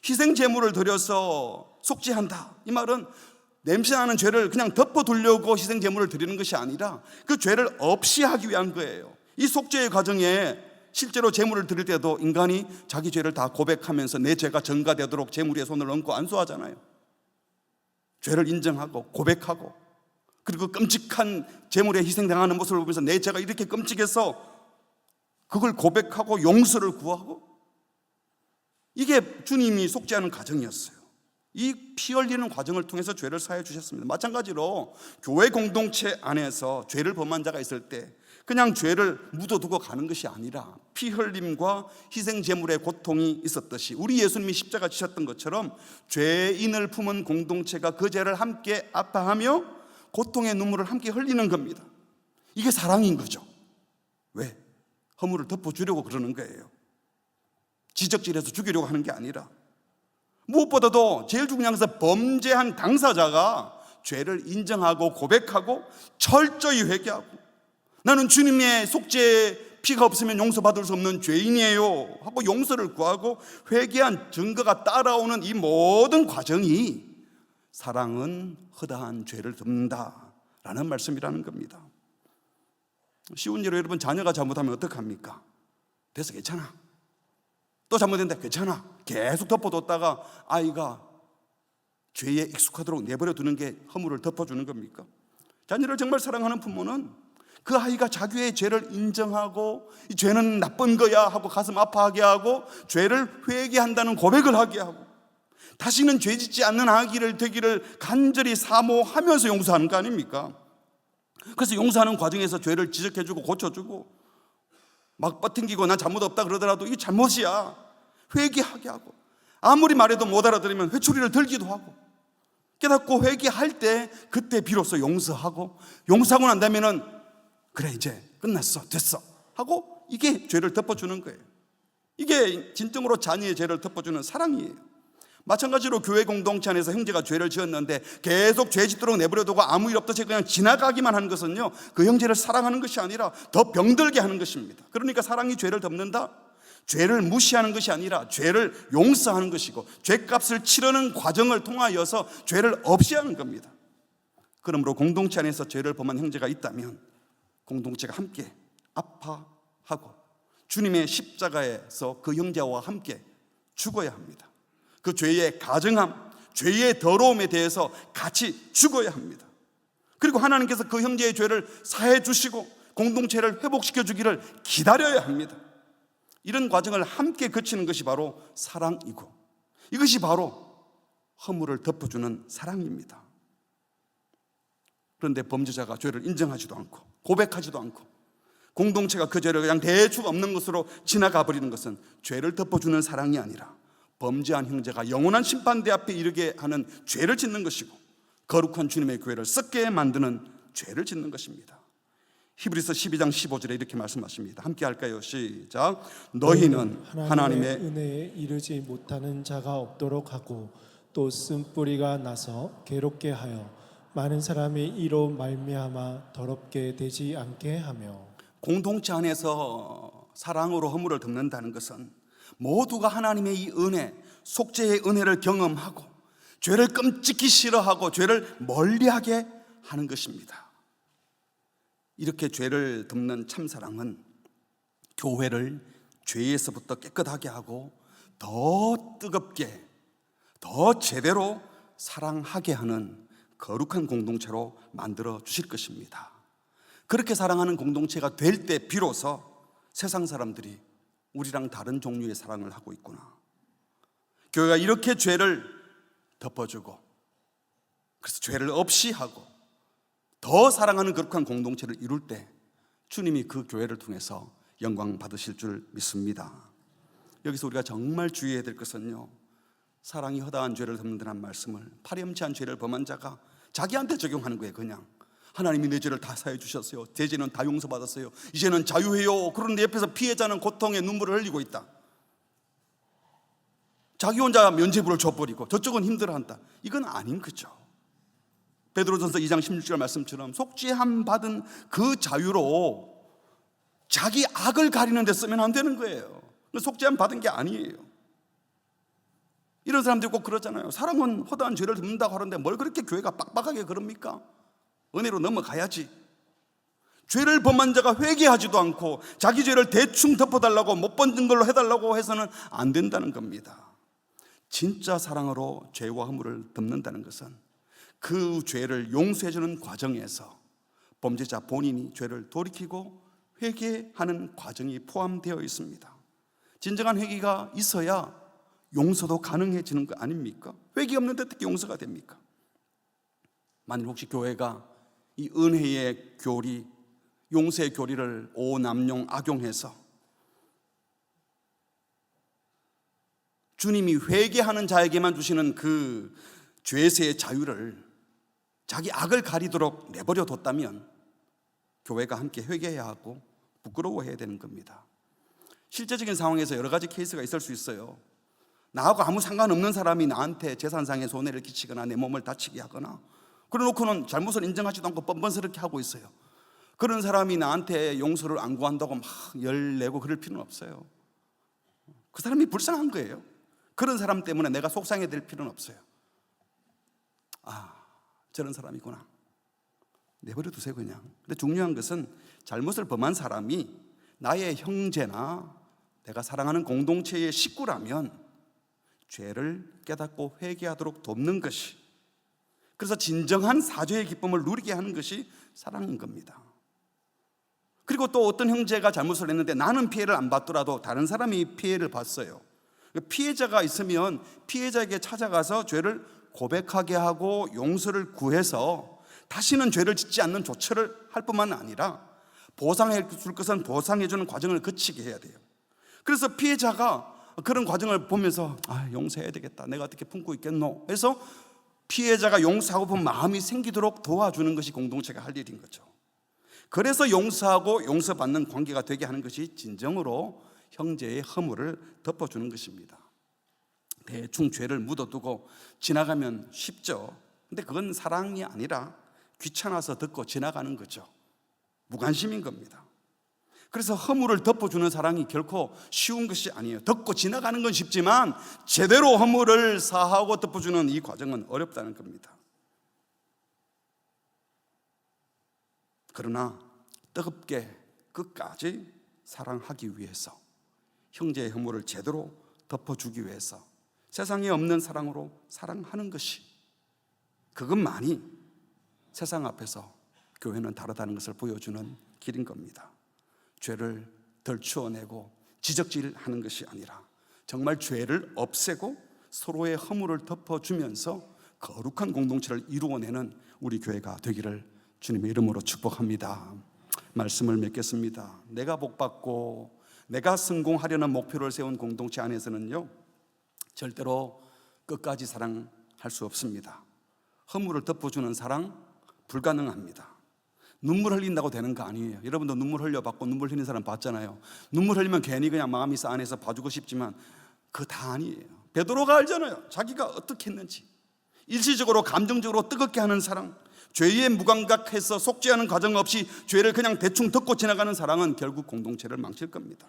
희생 제물을 드려서 속죄한다 이 말은 냄새나는 죄를 그냥 덮어두려고 희생 제물을 드리는 것이 아니라 그 죄를 없이 하기 위한 거예요. 이 속죄의 과정에 실제로 제물을 드릴 때도 인간이 자기 죄를 다 고백하면서 내 죄가 전가되도록 제물 위에 손을 얹고 안수하잖아요. 죄를 인정하고 고백하고 그리고 끔찍한 제물에 희생당하는 모습을 보면서 내 죄가 이렇게 끔찍해서 그걸 고백하고 용서를 구하고 이게 주님이 속죄하는 과정이었어요. 이 피 흘리는 과정을 통해서 죄를 사해 주셨습니다. 마찬가지로 교회 공동체 안에서 죄를 범한 자가 있을 때 그냥 죄를 묻어두고 가는 것이 아니라 피 흘림과 희생 제물의 고통이 있었듯이 우리 예수님이 십자가 지셨던 것처럼 죄인을 품은 공동체가 그 죄를 함께 아파하며 고통의 눈물을 함께 흘리는 겁니다. 이게 사랑인 거죠. 왜? 허물을 덮어주려고 그러는 거예요. 지적질해서 죽이려고 하는 게 아니라 무엇보다도 제일 중요한 것은 범죄한 당사자가 죄를 인정하고 고백하고 철저히 회개하고 나는 주님의 속죄 피가 없으면 용서받을 수 없는 죄인이에요 하고 용서를 구하고 회개한 증거가 따라오는 이 모든 과정이 사랑은 허다한 죄를 덮는다라는 말씀이라는 겁니다. 쉬운 예로 여러분 자녀가 잘못하면 어떡합니까? 됐어 괜찮아. 또 잘못했는데 괜찮아. 계속 덮어뒀다가 아이가 죄에 익숙하도록 내버려 두는 게 허물을 덮어주는 겁니까? 자녀를 정말 사랑하는 부모는 그 아이가 자기의 죄를 인정하고 이 죄는 나쁜 거야 하고 가슴 아파하게 하고 죄를 회개한다는 고백을 하게 하고 다시는 죄 짓지 않는 아기를 되기를 간절히 사모하면서 용서하는 거 아닙니까? 그래서 용서하는 과정에서 죄를 지적해주고 고쳐주고 막 버팅기고 난 잘못 없다 그러더라도 이게 잘못이야 회개하게 하고 아무리 말해도 못 알아들으면 회초리를 들기도 하고 깨닫고 회개할 때 그때 비로소 용서하고 용서하고 난 다음에는 그래 이제 끝났어 됐어 하고 이게 죄를 덮어주는 거예요. 이게 진정으로 자녀의 죄를 덮어주는 사랑이에요. 마찬가지로 교회 공동체 안에서 형제가 죄를 지었는데 계속 죄 짓도록 내버려두고 아무 일 없듯이 그냥 지나가기만 하는 것은요 그 형제를 사랑하는 것이 아니라 더 병들게 하는 것입니다. 그러니까 사랑이 죄를 덮는다? 죄를 무시하는 것이 아니라 죄를 용서하는 것이고 죄값을 치르는 과정을 통하여서 죄를 없이 하는 겁니다. 그러므로 공동체 안에서 죄를 범한 형제가 있다면 공동체가 함께 아파하고 주님의 십자가에서 그 형제와 함께 죽어야 합니다. 그 죄의 가증함, 죄의 더러움에 대해서 같이 죽어야 합니다. 그리고 하나님께서 그 형제의 죄를 사해 주시고 공동체를 회복시켜 주기를 기다려야 합니다. 이런 과정을 함께 거치는 것이 바로 사랑이고 이것이 바로 허물을 덮어주는 사랑입니다. 그런데 범죄자가 죄를 인정하지도 않고 고백하지도 않고 공동체가 그 죄를 그냥 대충 없는 것으로 지나가 버리는 것은 죄를 덮어주는 사랑이 아니라 범죄한 형제가 영원한 심판대 앞에 이르게 하는 죄를 짓는 것이고, 거룩한 주님의 교회를 썩게 만드는 죄를 짓는 것입니다. 히브리서 12장 15절에 이렇게 말씀하십니다. 함께 할까요? 시작. 너희는 하나님의 은혜에 이르지 못하는 자가 없도록 하고 또 쓴뿌리가 나서 괴롭게 하여 많은 사람이 이로 말미암아 더럽게 되지 않게 하며. 공동체 안에서 사랑으로 허물을 덮는다는 것은 모두가 하나님의 이 은혜, 속죄의 은혜를 경험하고 죄를 끔찍히 싫어하고 죄를 멀리하게 하는 것입니다. 이렇게 죄를 덮는 참사랑은 교회를 죄에서부터 깨끗하게 하고 더 뜨겁게, 더 제대로 사랑하게 하는 거룩한 공동체로 만들어 주실 것입니다. 그렇게 사랑하는 공동체가 될 때 비로소 세상 사람들이 우리랑 다른 종류의 사랑을 하고 있구나, 교회가 이렇게 죄를 덮어주고 그래서 죄를 없이 하고 더 사랑하는 거룩한 공동체를 이룰 때 주님이 그 교회를 통해서 영광 받으실 줄 믿습니다. 여기서 우리가 정말 주의해야 될 것은요, 사랑이 허다한 죄를 덮는다는 말씀을 파렴치한 죄를 범한 자가 자기한테 적용하는 거예요. 그냥 하나님이 내 죄를 다 사해 주셨어요, 제 죄는 다 용서받았어요, 이제는 자유해요. 그런데 옆에서 피해자는 고통의 눈물을 흘리고 있다. 자기 혼자 면죄부를 줘버리고 저쪽은 힘들어한다. 이건 아닌 거죠. 베드로전서 2장 16절 말씀처럼 속죄함 받은 그 자유로 자기 악을 가리는 데 쓰면 안 되는 거예요. 속죄함 받은 게 아니에요. 이런 사람들이 꼭 그러잖아요. 사람은 허다한 죄를 덮는다고 하는데 뭘 그렇게 교회가 빡빡하게 그럽니까? 은혜로 넘어가야지. 죄를 범한 자가 회개하지도 않고 자기 죄를 대충 덮어달라고 못 번진 걸로 해달라고 해서는 안 된다는 겁니다. 진짜 사랑으로 죄와 허물을 덮는다는 것은 그 죄를 용서해주는 과정에서 범죄자 본인이 죄를 돌이키고 회개하는 과정이 포함되어 있습니다. 진정한 회개가 있어야 용서도 가능해지는 거 아닙니까? 회개 없는데 어떻게 용서가 됩니까? 만일 혹시 교회가 이 은혜의 교리, 용서의 교리를 오남용 악용해서 주님이 회개하는 자에게만 주시는 그 죄세의 자유를 자기 악을 가리도록 내버려 뒀다면 교회가 함께 회개해야 하고 부끄러워해야 되는 겁니다. 실제적인 상황에서 여러 가지 케이스가 있을 수 있어요. 나하고 아무 상관없는 사람이 나한테 재산상의 손해를 끼치거나 내 몸을 다치게 하거나, 그래놓고는 잘못을 인정하지도 않고 뻔뻔스럽게 하고 있어요. 그런 사람이 나한테 용서를 안 구한다고 막 열내고 그럴 필요는 없어요. 그 사람이 불쌍한 거예요. 그런 사람 때문에 내가 속상해 될 필요는 없어요. 저런 사람이구나, 내버려 두세요 그냥. 근데 중요한 것은 잘못을 범한 사람이 나의 형제나 내가 사랑하는 공동체의 식구라면 죄를 깨닫고 회개하도록 돕는 것이, 그래서 진정한 사죄의 기쁨을 누리게 하는 것이 사랑인 겁니다. 그리고 또 어떤 형제가 잘못을 했는데 나는 피해를 안 받더라도 다른 사람이 피해를 봤어요. 피해자가 있으면 피해자에게 찾아가서 죄를 고백하게 하고 용서를 구해서 다시는 죄를 짓지 않는 조처를 할 뿐만 아니라 보상해 줄 것은 보상해 주는 과정을 거치게 해야 돼요. 그래서 피해자가 그런 과정을 보면서 용서해야 되겠다, 내가 어떻게 품고 있겠노 해서 피해자가 용서하고픈 마음이 생기도록 도와주는 것이 공동체가 할 일인 거죠. 그래서 용서하고 용서받는 관계가 되게 하는 것이 진정으로 형제의 허물을 덮어주는 것입니다. 대충 죄를 묻어두고 지나가면 쉽죠. 근데 그건 사랑이 아니라 귀찮아서 듣고 지나가는 거죠. 무관심인 겁니다. 그래서 허물을 덮어주는 사랑이 결코 쉬운 것이 아니에요. 덮고 지나가는 건 쉽지만 제대로 허물을 사하고 덮어주는 이 과정은 어렵다는 겁니다. 그러나 뜨겁게 끝까지 사랑하기 위해서, 형제의 허물을 제대로 덮어주기 위해서 세상에 없는 사랑으로 사랑하는 것이, 그것만이 세상 앞에서 교회는 다르다는 것을 보여주는 길인 겁니다. 죄를 덜 치워내고 지적질하는 것이 아니라 정말 죄를 없애고 서로의 허물을 덮어주면서 거룩한 공동체를 이루어내는 우리 교회가 되기를 주님의 이름으로 축복합니다. 말씀을 맺겠습니다. 내가 복받고 내가 성공하려는 목표를 세운 공동체 안에서는요, 절대로 끝까지 사랑할 수 없습니다. 허물을 덮어주는 사랑 불가능합니다. 눈물 흘린다고 되는 거 아니에요. 여러분도 눈물 흘려봤고 눈물 흘리는 사람 봤잖아요. 눈물 흘리면 괜히 그냥 마음이 싸안해서 봐주고 싶지만 그거 다 아니에요. 베드로가 알잖아요. 자기가 어떻게 했는지. 일시적으로 감정적으로 뜨겁게 하는 사랑, 죄에 무감각해서 속죄하는 과정 없이 죄를 그냥 대충 덮고 지나가는 사랑은 결국 공동체를 망칠 겁니다.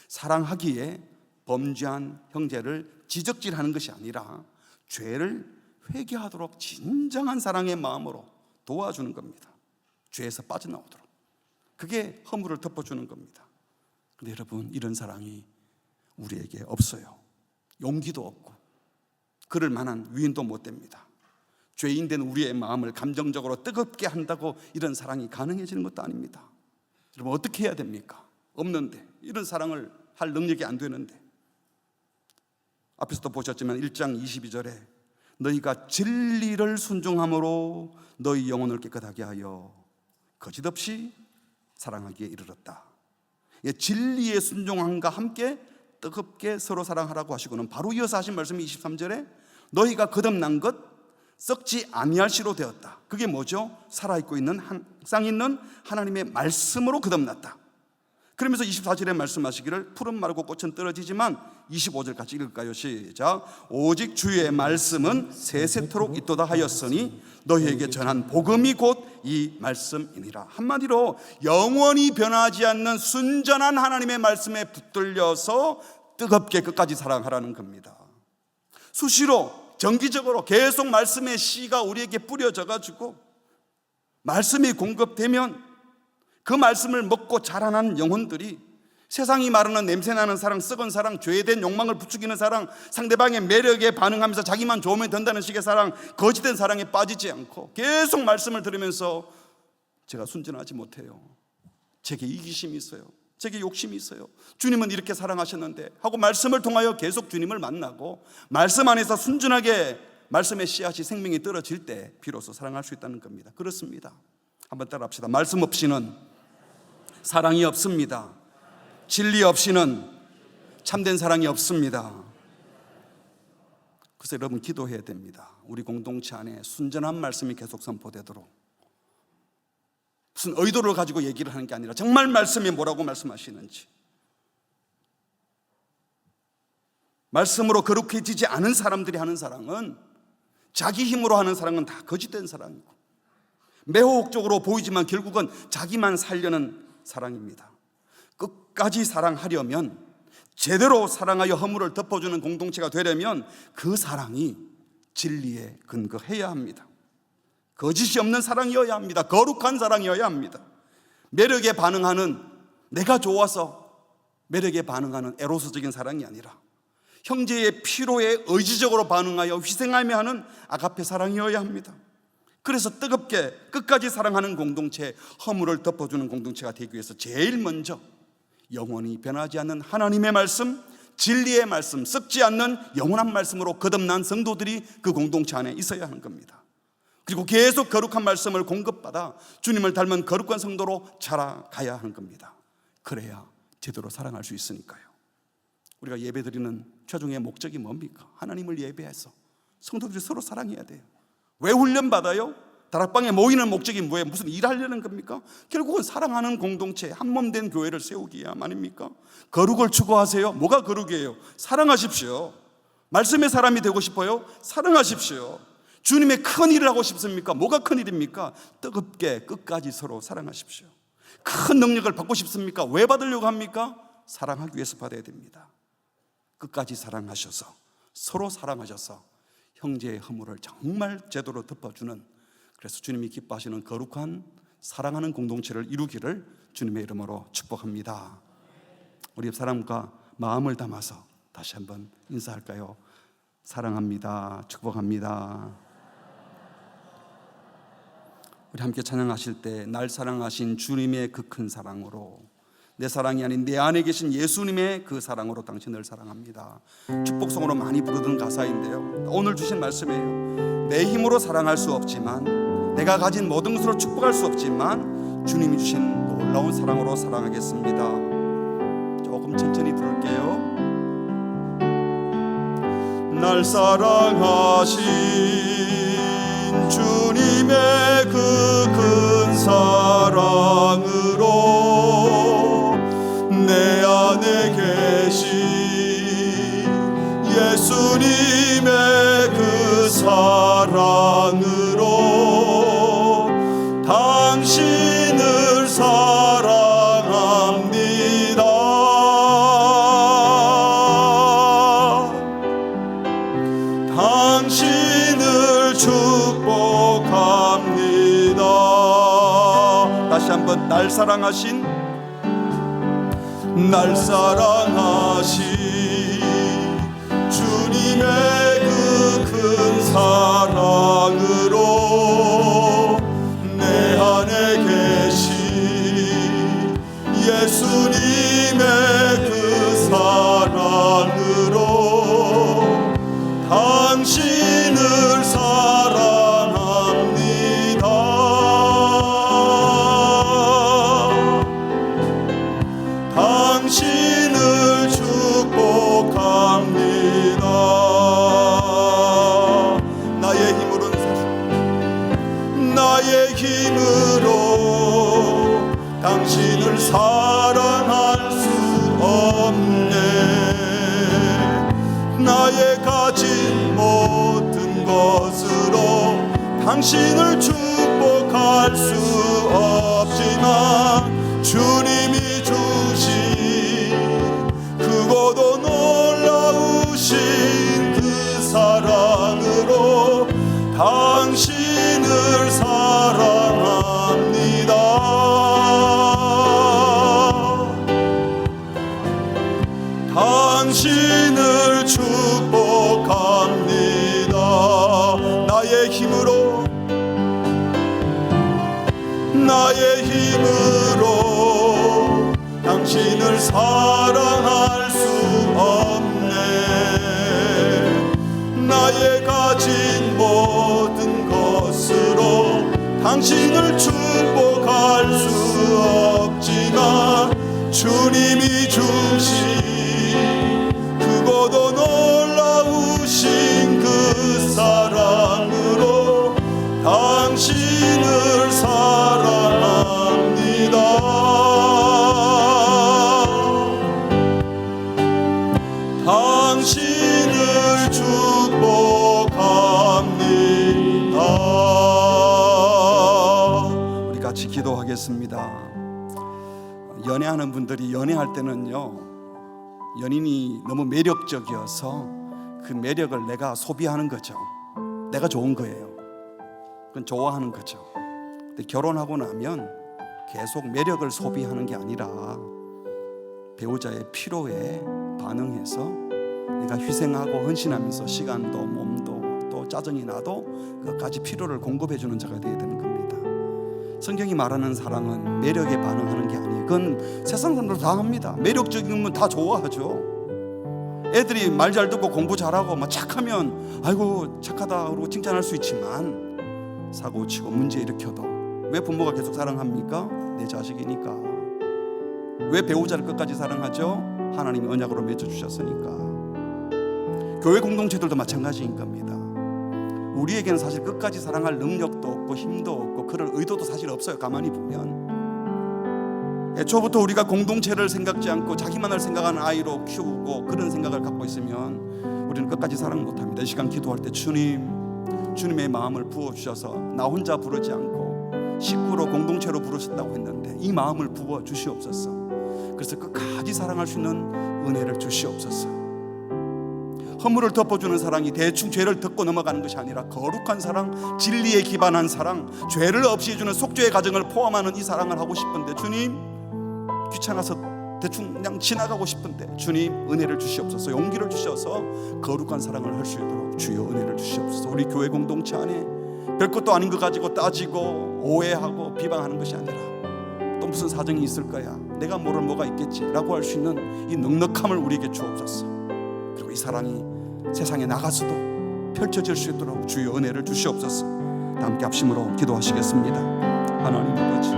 사랑하기에 범죄한 형제를 지적질하는 것이 아니라 죄를 회개하도록 진정한 사랑의 마음으로 도와주는 겁니다. 죄에서 빠져나오도록. 그게 허물을 덮어주는 겁니다. 그런데 여러분, 이런 사랑이 우리에게 없어요. 용기도 없고 그럴 만한 위인도 못 됩니다. 죄인된 우리의 마음을 감정적으로 뜨겁게 한다고 이런 사랑이 가능해지는 것도 아닙니다. 여러분, 어떻게 해야 됩니까? 없는데, 이런 사랑을 할 능력이 안 되는데. 앞에서도 보셨지만 1장 22절에 너희가 진리를 순종함으로 너희 영혼을 깨끗하게 하여 거짓없이 사랑하기에 이르렀다. 진리의 순종함과 함께 뜨겁게 서로 사랑하라고 하시고는 바로 이어서 하신 말씀이 23절에 너희가 거듭난 것 썩지 아니할 씨로 되었다. 그게 뭐죠? 살아있고 있는 항상 있는 하나님의 말씀으로 거듭났다. 그러면서 24절에 말씀하시기를 푸른 마르고 꽃은 떨어지지만 25절 같이 읽을까요? 시작. 오직 주의 말씀은 세세토록 있도다 하였으니 너희에게 전한 복음이 곧 이 말씀이니라. 한마디로 영원히 변하지 않는 순전한 하나님의 말씀에 붙들려서 뜨겁게 끝까지 사랑하라는 겁니다. 수시로 정기적으로 계속 말씀의 씨가 우리에게 뿌려져 가지고 말씀이 공급되면 그 말씀을 먹고 자라난 영혼들이 세상이 말하는 냄새나는 사랑, 썩은 사랑, 죄된 욕망을 부추기는 사랑, 상대방의 매력에 반응하면서 자기만 좋으면 된다는 식의 사랑, 거짓된 사랑에 빠지지 않고 계속 말씀을 들으면서 제가 순전하지 못해요, 제게 이기심이 있어요, 제게 욕심이 있어요, 주님은 이렇게 사랑하셨는데 하고 말씀을 통하여 계속 주님을 만나고 말씀 안에서 순전하게 말씀의 씨앗이 생명이 떨어질 때 비로소 사랑할 수 있다는 겁니다. 그렇습니다. 한번 따라합시다. 말씀 없이는 사랑이 없습니다. 진리 없이는 참된 사랑이 없습니다. 그래서 여러분, 기도해야 됩니다. 우리 공동체 안에 순전한 말씀이 계속 선포되도록. 무슨 의도를 가지고 얘기를 하는 게 아니라 정말 말씀이 뭐라고 말씀하시는지, 말씀으로 거룩해지지 않은 사람들이 하는 사랑은, 자기 힘으로 하는 사랑은 다 거짓된 사랑이고 매혹적으로 보이지만 결국은 자기만 살려는 사랑입니다. 끝까지 사랑하려면, 제대로 사랑하여 허물을 덮어주는 공동체가 되려면 그 사랑이 진리에 근거해야 합니다. 거짓이 없는 사랑이어야 합니다. 거룩한 사랑이어야 합니다. 매력에 반응하는, 내가 좋아서 매력에 반응하는 에로스적인 사랑이 아니라 형제의 필요에 의지적으로 반응하여 희생하며 하는 아가페 사랑이어야 합니다. 그래서 뜨겁게 끝까지 사랑하는 공동체, 허물을 덮어주는 공동체가 되기 위해서 제일 먼저 영원히 변하지 않는 하나님의 말씀, 진리의 말씀, 썩지 않는 영원한 말씀으로 거듭난 성도들이 그 공동체 안에 있어야 하는 겁니다. 그리고 계속 거룩한 말씀을 공급받아 주님을 닮은 거룩한 성도로 자라가야 하는 겁니다. 그래야 제대로 사랑할 수 있으니까요. 우리가 예배드리는 최종의 목적이 뭡니까? 하나님을 예배해서 성도들이 서로 사랑해야 돼요. 왜 훈련받아요? 다락방에 모이는 목적이 뭐예요? 무슨 일하려는 겁니까? 결국은 사랑하는 공동체, 한몸된 교회를 세우기 위함 아닙니까? 거룩을 추구하세요. 뭐가 거룩이에요? 사랑하십시오. 말씀의 사람이 되고 싶어요? 사랑하십시오. 주님의 큰 일을 하고 싶습니까? 뭐가 큰 일입니까? 뜨겁게 끝까지 서로 사랑하십시오. 큰 능력을 받고 싶습니까? 왜 받으려고 합니까? 사랑하기 위해서 받아야 됩니다. 끝까지 사랑하셔서, 서로 사랑하셔서 형제의 허물을 정말 제대로 덮어주는, 그래서 주님이 기뻐하시는 거룩한 사랑하는 공동체를 이루기를 주님의 이름으로 축복합니다. 우리 옆 사람과 마음을 담아서 다시 한번 인사할까요? 사랑합니다. 축복합니다. 우리 함께 찬양하실 때 날 사랑하신 주님의 그 큰 사랑으로, 내 사랑이 아닌 내 안에 계신 예수님의 그 사랑으로 당신을 사랑합니다. 축복송으로 많이 부르던 가사인데요, 오늘 주신 말씀이에요. 내 힘으로 사랑할 수 없지만, 내가 가진 모든 것으로 축복할 수 없지만 주님이 주신 놀라운 사랑으로 사랑하겠습니다. 조금 천천히 부를게요. 날 사랑하신 주님의 그 큰 사랑으로 내 안에 계신 예수님의 그 사랑으로 당신을 사랑합니다. 당신을 축복합니다. 다시 한번 날 사랑하신 주님의 그 큰 사랑으로 내 안에 계신 예수님의 그 사랑으로 당신을 사랑합니다. 당신을 축복합니다. 나의 힘으로 당신을 사랑할 수 없네. 나의 가진 모든 것으로 당신을 축복할 수 없지만 주님이 주신 크고도 놀라우신 그 사랑으로 당신을 사랑합니다. 당신을 축복합니다. 나의 힘으로 당신을 사랑할 수 없네. 나의 가진 모든 것으로 당신을 축복할 수 없지만 주님이 주신 크고도 놀라우신 그 사랑으로 당신을 사랑합니다. 당신을 축복합니다. 우리 같이 기도하겠습니다. 연애하는 분들이 연애할 때는요, 연인이 너무 매력적이어서 그 매력을 내가 소비하는 거죠. 내가 좋은 거예요. 그건 좋아하는 거죠. 근데 결혼하고 나면 계속 매력을 소비하는 게 아니라 배우자의 필요에 반응해서 내가 희생하고 헌신하면서 시간도 몸도 또 짜증이 나도 그것까지 필요를 공급해주는 자가 되어야 되는 겁니다. 성경이 말하는 사랑은 매력에 반응하는 게 아니에요. 그건 세상 사람들 다 합니다. 매력적이면 다 좋아하죠. 애들이 말 잘 듣고 공부 잘하고 막 착하면 아이고 착하다 그러고 칭찬할 수 있지만 사고 치고 문제 일으켜도 왜 부모가 계속 사랑합니까? 내 자식이니까. 왜 배우자를 끝까지 사랑하죠? 하나님이 언약으로 맺어주셨으니까. 교회 공동체들도 마찬가지인 겁니다. 우리에게는 사실 끝까지 사랑할 능력도 없고 힘도 없고 그럴 의도도 사실 없어요. 가만히 보면 애초부터 우리가 공동체를 생각지 않고 자기만을 생각하는 아이로 키우고 그런 생각을 갖고 있으면 우리는 끝까지 사랑 못합니다. 이 시간 기도할 때 주님의 마음을 부어주셔서 나 혼자 부르지 않고 식구로 공동체로 부르셨다고 했는데 이 마음을 부어주시옵소서. 그래서 끝까지 사랑할 수 있는 은혜를 주시옵소서. 허물을 덮어주는 사랑이 대충 죄를 덮고 넘어가는 것이 아니라 거룩한 사랑, 진리에 기반한 사랑, 죄를 없이 해주는 속죄의 과정을 포함하는 이 사랑을 하고 싶은데 주님, 귀찮아서 대충 그냥 지나가고 싶은데 주님 은혜를 주시옵소서. 용기를 주셔서 거룩한 사랑을 할 수 있도록 주여 은혜를 주시옵소서. 우리 교회 공동체 안에 별것도 아닌 거 가지고 따지고 오해하고 비방하는 것이 아니라 또 무슨 사정이 있을 거야, 내가 모를 뭐가 있겠지라고 할 수 있는 이 넉넉함을 우리에게 주옵소서. 그리고 이 사랑이 세상에 나가서도 펼쳐질 수 있도록 주여 은혜를 주시옵소서. 다 함께 합심으로 기도하시겠습니다. 하나님 아버지,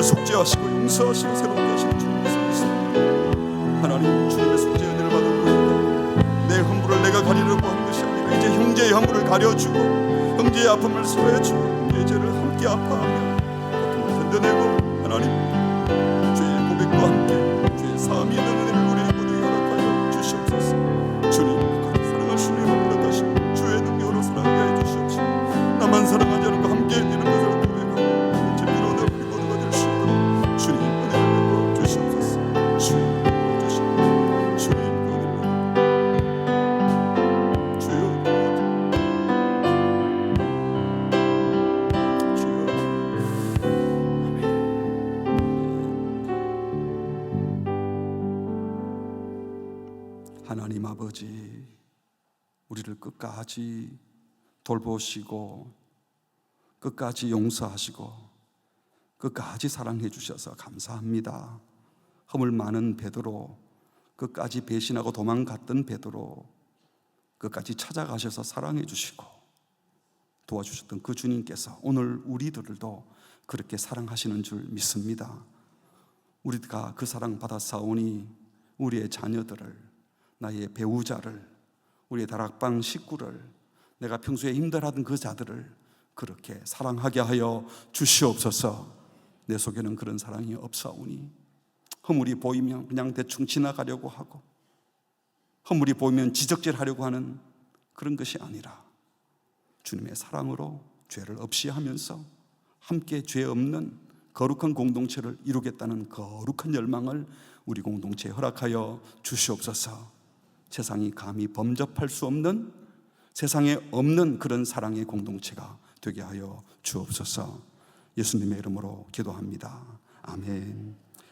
우리를 속죄하시고 용서하시고 새롭게 하시는 주님 믿습니다. 하나님, 주님의 속죄 은혜를 받아보니까 내 허물을 내가 가리려고 하는 것이 아니라 이제 형제의 허물을 가려주고 형제의 아픔을 수혜해주고 형제의 죄를 함께 아파하며 고통을 견뎌내고 하나님, 주의 고백과 함께 주의 사함이 있는 은혜를 우리 모두에게 허락하여 주시옵소서. 주님, 끝까지 사랑하시는 은혜를 허락하시고 주의 능력으로 사랑하게 해주시옵소서. 나만 사랑하지 않고 함께 되는 것을 고백하고 재미로 내 우리 모두가 될 수 있도록 주님 은혜를 베풀어 주시옵소서. 주님 도와주시옵소서. 주님 은혜를 주여 하나님 아버지, 우리를 끝까지 돌보시고 끝까지 용서하시고 끝까지 사랑해 주셔서 감사합니다. 허물 많은 베드로, 끝까지 배신하고 도망갔던 베드로 끝까지 찾아가셔서 사랑해 주시고 도와주셨던 그 주님께서 오늘 우리들도 그렇게 사랑하시는 줄 믿습니다. 우리가 그 사랑 받았사오니 우리의 자녀들을, 나의 배우자를, 우리의 다락방 식구를, 내가 평소에 힘들어하던 그 자들을 그렇게 사랑하게 하여 주시옵소서. 내 속에는 그런 사랑이 없사오니 허물이 보이면 그냥 대충 지나가려고 하고 허물이 보이면 지적질하려고 하는 그런 것이 아니라 주님의 사랑으로 죄를 없이 하면서 함께 죄 없는 거룩한 공동체를 이루겠다는 거룩한 열망을 우리 공동체에 허락하여 주시옵소서. 세상이 감히 범접할 수 없는, 세상에 없는 그런 사랑의 공동체가 되게 하여 주옵소서. 예수님의 이름으로 기도합니다. 아멘.